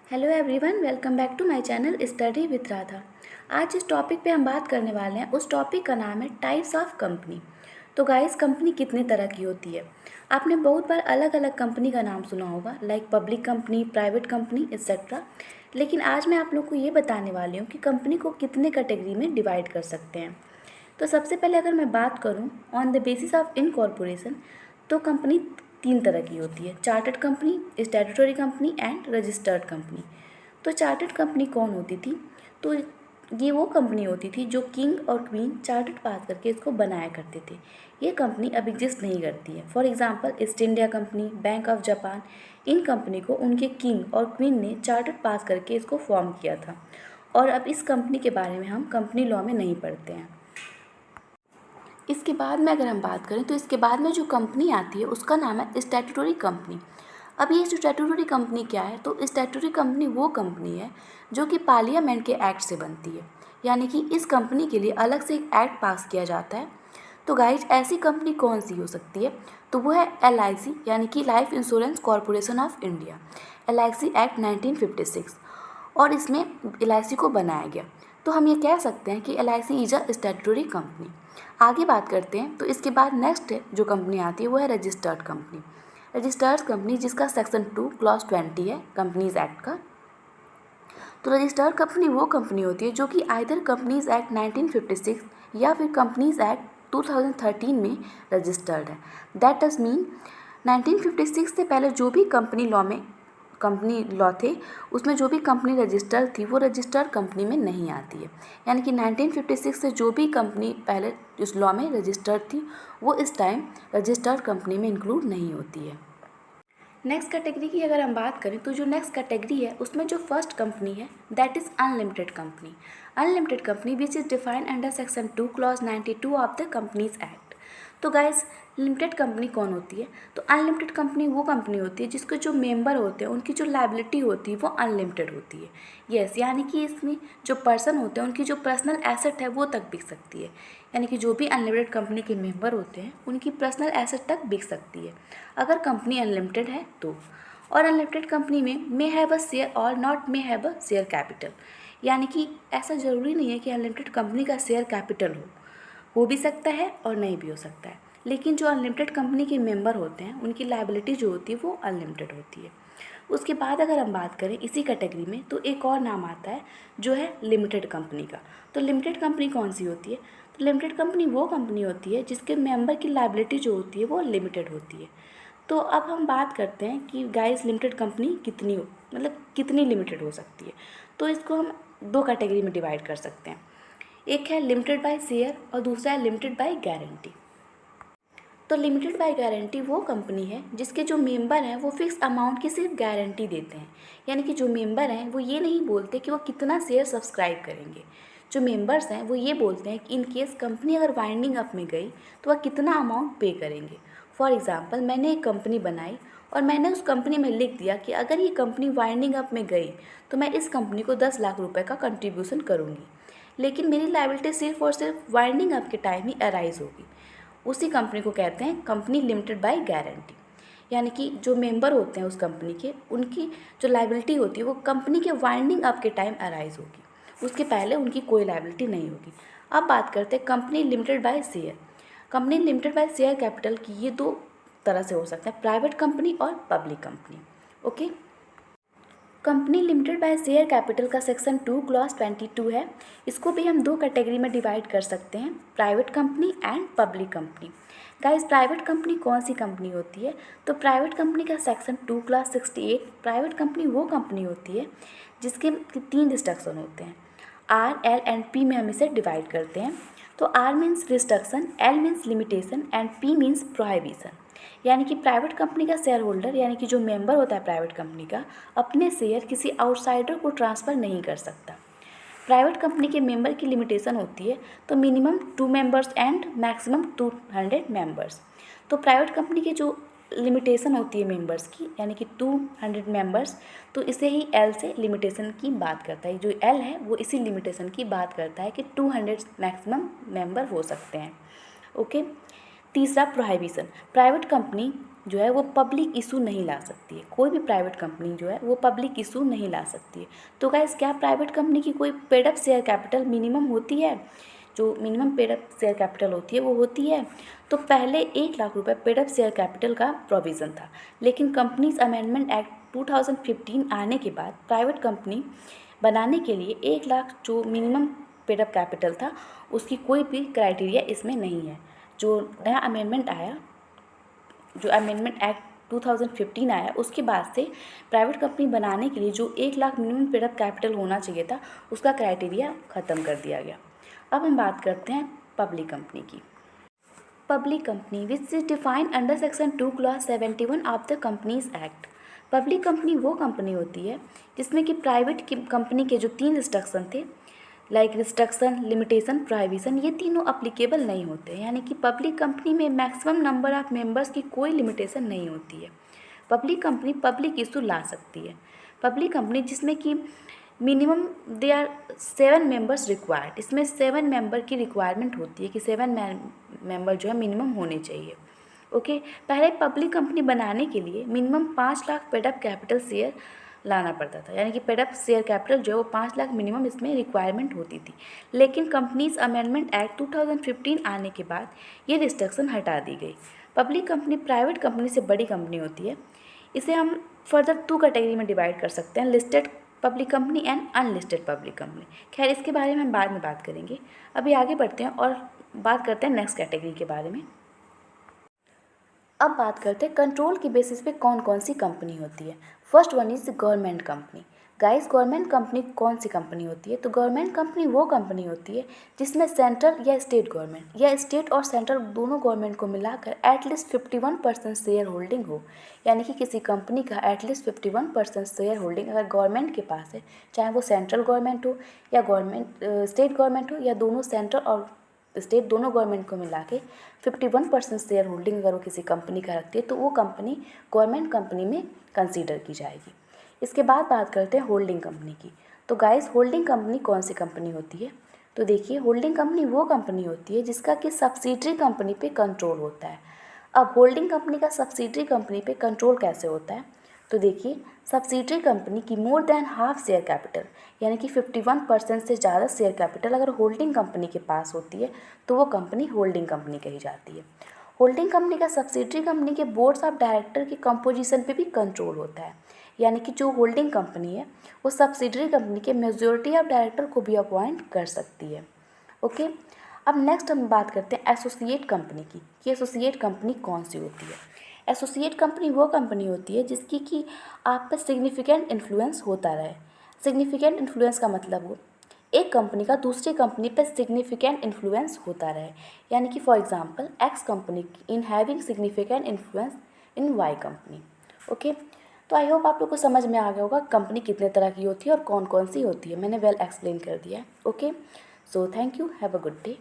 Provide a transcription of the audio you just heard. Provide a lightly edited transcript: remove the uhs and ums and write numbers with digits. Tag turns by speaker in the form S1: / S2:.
S1: Hello everyone, welcome back to my channel study with Radha. आज जिस topic पे हम बात करने वाले हैं उस टॉपिक का नाम है टाइप्स ऑफ कंपनी। तो गाइस, कंपनी कितने तरह की होती है? आपने बहुत बार अलग अलग कंपनी का नाम सुना होगा, like public company, private company etcetera. लेकिन आज मैं आप लोग को ये बताने वाली हूँ कि कंपनी को कितने कैटेगरी में डिवाइड कर सकते हैं। तो सबसे पहले अगर मैं बात करूँ on the basis of incorporation, तो कंपनी तीन तरह की होती है: chartered company, statutory company and registered company. तो चार्टर्ड कंपनी कौन होती थी? तो ये वो कंपनी होती थी जो किंग और क्वीन चार्टर्ड पास करके इसको बनाया करते थे। ये कंपनी अब एग्जिस्ट नहीं करती है। For example east India company, bank of Japan, in company को उनके किंग और क्वीन ने चार्टर्ड पास करके इसको फॉर्म किया था। और अब इस कंपनी के बारे में हम कंपनी लॉ में नहीं पढ़ते हैं। इसके बाद में अगर हम बात करें तो इसके बाद में जो कंपनी आती है उसका नाम है स्टैट्यूटरी कंपनी। अब ये स्टैट्यूटरी कंपनी क्या है? तो स्टैट्यूटरी कंपनी वो कंपनी है जो कि पार्लियामेंट के एक्ट से बनती है, यानी कि इस कंपनी के लिए अलग से एक एक्ट पास किया जाता है। तो गाइज, ऐसी कंपनी कौन सी हो सकती है? तो वो है LIC, यानी कि life insurance corporation of India, LIC act 1956। और इसमें LIC को बनाया गया। तो हम ये कह सकते हैं कि LIC is a statutory company. आगे बात करते हैं तो इसके बाद नेक्स्ट जो कंपनी आती है वो है रजिस्टर्ड कंपनी। रजिस्टर्ड कंपनी जिसका सेक्शन 2 क्लॉज 20 है कंपनीज एक्ट का। तो रजिस्टर्ड कंपनी वो कंपनी होती है जो कि आइदर कंपनीज एक्ट 1956 या फिर कंपनीज एक्ट 2013 में रजिस्टर्ड है। दैट डज मीन 1956 से पहले जो भी कंपनी लॉ थे उसमें जो भी कंपनी रजिस्टर्ड थी वो रजिस्टर्ड कंपनी में नहीं आती है। यानी कि 1956 से जो भी कंपनी पहले इस लॉ में रजिस्टर्ड थी वो इस टाइम रजिस्टर्ड कंपनी में इंक्लूड नहीं होती है। नेक्स्ट कैटेगरी की अगर हम बात करें तो जो नेक्स्ट कैटेगरी है उसमें जो फर्स्ट कंपनी है that is unlimited company. Unlimited company which is defined under section 2 clause 92 of the companies act. तो गाइस, लिमिटेड कंपनी कौन होती है? तो अनलिमिटेड कंपनी वो कंपनी होती है जिसके जो मेंबर होते हैं उनकी जो लायबिलिटी होती है वो अनलिमिटेड होती है। यस, यानी कि इसमें जो पर्सन होते हैं उनकी जो पर्सनल एसेट है वो तक बिक सकती है। यानी कि जो भी अनलिमिटेड कंपनी के मेंबर होते हैं उनकी पर्सनल एसेट तक बिक सकती है अगर कंपनी अनलिमिटेड है तो। और अनलिमिटेड कंपनी में मे हैव अ शेयर और not may have a share capital. यानी कि ऐसा ज़रूरी नहीं है कि अनलिमिटेड कंपनी का शेयर कैपिटल हो भी सकता है और नहीं भी हो सकता है। लेकिन जो अनलिमिटेड कंपनी के मेंबर होते हैं उनकी लायबिलिटी जो होती है वो अनलिमिटेड होती है। उसके बाद अगर हम बात करें इसी कैटेगरी में तो एक और नाम आता है जो है लिमिटेड कंपनी का। तो लिमिटेड कंपनी कौन सी होती है? तो लिमिटेड कंपनी वो कंपनी होती है जिसके मेंबर की लायबिलिटी जो होती है वो लिमिटेड होती है। तो अब हम बात करते हैं कि गाइस लिमिटेड कंपनी कितनी लिमिटेड हो सकती है। तो इसको हम दो कैटेगरी में डिवाइड कर सकते हैं। एक है लिमिटेड बाय शेयर और दूसरा है लिमिटेड बाय गारंटी। तो लिमिटेड बाय गारंटी वो कंपनी है जिसके जो मेंबर हैं वो फिक्स अमाउंट की सिर्फ गारंटी देते हैं। यानी कि जो मेंबर हैं वो ये नहीं बोलते कि वो कितना शेयर सब्सक्राइब करेंगे। जो मेंबर्स हैं वो ये बोलते हैं कि इन केस कंपनी अगर वाइंडिंग अप में गई तो वह कितना अमाउंट पे करेंगे। फॉर एग्जांपल, मैंने एक कंपनी बनाई और मैंने उस कंपनी में लिख दिया कि अगर ये कंपनी वाइंडिंग अप में गई तो मैं इस कंपनी को 10 लाख रुपए का कंट्रीब्यूशन करूँगी। लेकिन मेरी लायबिलिटी सिर्फ और सिर्फ वाइंडिंग अप के टाइम ही अराइज होगी। उसी कंपनी को कहते हैं कंपनी लिमिटेड बाय गारंटी। यानी कि जो मेंबर होते हैं उस कंपनी के उनकी जो लायबिलिटी होती है वो कंपनी के वाइंडिंग अप के टाइम अराइज होगी, उसके पहले उनकी कोई लायबिलिटी नहीं होगी। अब बात करते हैं company limited by share. Company limited by share capital की ये दो तरह से हो सकता है, प्राइवेट कंपनी और public company. Okay, company limited by share capital का सेक्शन 2 क्लॉज 22 है। इसको भी हम दो कैटेगरी में डिवाइड कर सकते हैं, private company and public company. Guys, private company कौन सी कंपनी होती है? तो प्राइवेट कंपनी का सेक्शन 2 क्लॉज 68। प्राइवेट कंपनी वो कंपनी होती है जिसके 3 रिस्ट्रिक्शन होते हैं। R, L एंड P में हम इसे डिवाइड करते हैं। तो R means restriction, L means limitation and P means prohibition. यानी कि प्राइवेट कंपनी का शेयर होल्डर यानी कि जो मेंबर होता है प्राइवेट कंपनी का अपने शेयर किसी आउटसाइडर को ट्रांसफ़र नहीं कर सकता। प्राइवेट कंपनी के मेंबर की लिमिटेशन होती है तो minimum 2 members and maximum 200 members. तो प्राइवेट कंपनी की जो लिमिटेशन होती है मेंबर्स की यानी कि 200 मेंबर्स, तो इसे ही एल से लिमिटेशन की बात करता है। जो एल है वो इसी लिमिटेशन की बात करता है कि 200 मैक्सिमम मेंबर हो सकते हैं। ओके, तीसरा प्रोहिबिशन। प्राइवेट कंपनी जो है वो पब्लिक इशू नहीं ला सकती है। कोई भी प्राइवेट कंपनी जो है वो पब्लिक इशू नहीं ला सकती है। तो गाइस क्या प्राइवेट कंपनी की कोई paid up share capital minimum होती है? जो minimum paid up share capital होती है वो होती है। तो पहले 1 लाख रुपए पेड अप शेयर कैपिटल का प्रोविज़न था, लेकिन कंपनीज अमेंडमेंट एक्ट 2015 आने के बाद प्राइवेट कंपनी बनाने के लिए 1 लाख जो मिनिमम पेड अप कैपिटल था उसकी कोई भी क्राइटेरिया इसमें नहीं है। जो नया अमेंडमेंट आया, जो अमेंडमेंट एक्ट 2015 आया, उसके बाद से प्राइवेट कंपनी बनाने के लिए जो 1 lakh minimum paid up capital होना चाहिए था उसका क्राइटेरिया ख़त्म कर दिया गया। अब हम बात करते हैं पब्लिक कंपनी की। Public company which is defined under section 2 clause 71 of the companies act. Public company वो कंपनी होती है जिसमें कि प्राइवेट कंपनी के जो 3 रिस्ट्रिक्शन थे, लाइक रिस्ट्रिक्शन, लिमिटेशन, प्रोहिबिशन, ये तीनों अप्लीकेबल नहीं होते। यानी कि पब्लिक कंपनी में मैक्सिमम नंबर ऑफ मेंबर्स की कोई लिमिटेशन नहीं होती है। पब्लिक कंपनी पब्लिक इशू ला सकती है। पब्लिक कंपनी जिसमें कि minimum they are 7 members required, इसमें 7 मेंबर की रिक्वायरमेंट होती है कि 7 मेंबर जो है मिनिमम होने चाहिए। ओके, पहले पब्लिक कंपनी बनाने के लिए minimum 5 lakh paid up capital share लाना पड़ता था। यानी कि पेड अप शेयर कैपिटल जो है वो 5 लाख मिनिमम इसमें रिक्वायरमेंट होती थी। लेकिन कंपनीज अमेंडमेंट एक्ट 2015 आने के बाद ये रिस्ट्रिक्शन हटा दी गई। पब्लिक कंपनी प्राइवेट कंपनी से बड़ी कंपनी होती है। इसे हम फर्दर 2 कैटेगरी में डिवाइड कर सकते हैं, listed public company and unlisted public company. खैर इसके बारे में हम बाद में बात करेंगे। अभी आगे बढ़ते हैं और बात करते हैं नेक्स्ट कैटेगरी के बारे में। अब बात करते हैं कंट्रोल की बेसिस पे कौन कौन सी कंपनी होती है। First one is government company. Guys government company कौन सी कंपनी होती है? तो गवर्नमेंट कंपनी वो कंपनी होती है जिसमें सेंट्रल या स्टेट गवर्नमेंट या स्टेट और सेंट्रल दोनों गवर्नमेंट को मिलाकर एटलीस्ट 51% शेयर होल्डिंग हो। यानी कि किसी कंपनी का एटलीस्ट 51% शेयर होल्डिंग अगर गवर्नमेंट के पास है, चाहे वो सेंट्रल गवर्नमेंट हो या स्टेट गवर्नमेंट हो या दोनों सेंट्रल और स्टेट दोनों गवर्नमेंट को मिला के 51% शेयर होल्डिंग अगर वो किसी कंपनी का रखती है तो वो कंपनी गवर्नमेंट कंपनी में कंसीडर की जाएगी। इसके बाद बात करते हैं होल्डिंग कंपनी की। तो गाइस होल्डिंग कंपनी कौन सी कंपनी होती है? तो देखिए होल्डिंग कंपनी वो कंपनी होती है जिसका कि सब्सिडरी कंपनी पे कंट्रोल होता है। अब होल्डिंग कंपनी का सब्सिडरी कंपनी पे कंट्रोल कैसे होता है? तो देखिए सब्सिडरी कंपनी की more than half share capital यानी कि 51% से ज़्यादा शेयर कैपिटल अगर होल्डिंग कंपनी के पास होती है तो वो कंपनी होल्डिंग कंपनी कही जाती है। होल्डिंग कंपनी का सब्सिडरी कंपनी के बोर्ड्स ऑफ डायरेक्टर की कंपोजिशन पे भी कंट्रोल होता है। यानी कि जो होल्डिंग कंपनी है वो सब्सिडरी कंपनी के मेजॉरिटी ऑफ डायरेक्टर को भी अपॉइंट कर सकती है। ओके, अब नेक्स्ट हम बात करते हैं एसोसिएट कंपनी की कि एसोसिएट कंपनी कौन सी होती है। एसोसिएट कंपनी वो कंपनी होती है जिसकी कि आप पर सिग्निफिकेंट इन्फ्लुएंस होता रहे। सिग्निफिकेंट इन्फ्लुएंस का मतलब हो एक कंपनी का दूसरी कंपनी पर सिग्निफिकेंट इन्फ्लुएंस होता रहे। यानी कि for example X company in having significant influence in Y company. Okay, तो आई होप आप लोग को समझ में आ गया होगा कंपनी कितने तरह की होती है और कौन कौन सी होती है। मैंने वेल एक्सप्लेन कर दिया है। Okay, so thank you, have a good day.